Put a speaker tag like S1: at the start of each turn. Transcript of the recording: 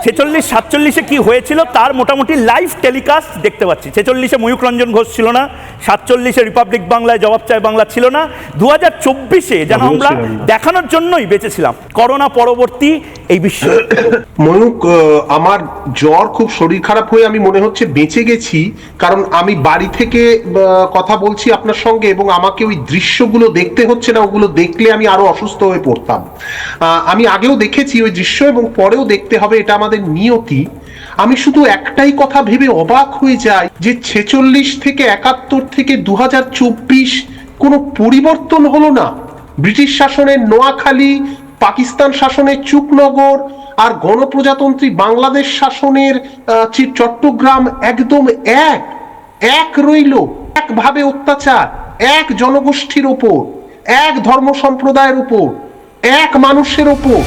S1: 46-47 কি হয়েছিল তার মোটামুটি লাইভ টেলিকাস্ট দেখতে পাচ্ছি। 46-এ ময়ূক রঞ্জন ঘোষ ছিল না, 47-এ রিপাবলিক বাংলায় জবাব চায় বাংলা ছিল না, 2024-এ যেন আমরা দেখানোর জন্যই বেঁচেছিলাম করোনা পরবর্তী এই বিশ্ব।
S2: ময়ূক, আমার জ্বর, খুব শরীর খারাপ হয়ে আমি মনে হচ্ছে বেঁচে গেছি, কারণ আমি বাড়ি থেকে কথা বলছি আপনার সঙ্গে এবং আমাকে ওই দৃশ্যগুলো দেখতে হচ্ছে না, ওগুলো দেখলে আমি আরো অসুস্থ হয়ে পড়তাম। আমি আগেও দেখেছি ওই দৃশ্য এবং পরেও দেখতে হবে, এটা আমাদের নিয়তি। আমি শুধু একটাই কথা ভেবে অবাক হয়ে যাই যে 46 থেকে 71 থেকে 2024 কোনো পরিবর্তন হলো না। ব্রিটিশ শাসনের নোয়াখালী, পাকিস্তান শাসনের চুকনগর আর গণপ্রজাতন্ত্রী বাংলাদেশ শাসনের চট্টগ্রাম একদম এক রইল, একভাবে অত্যাচার, এক জনগোষ্ঠীর ওপর, এক ধর্ম সম্প্রদায়ের উপর, এক মানুষের ওপর।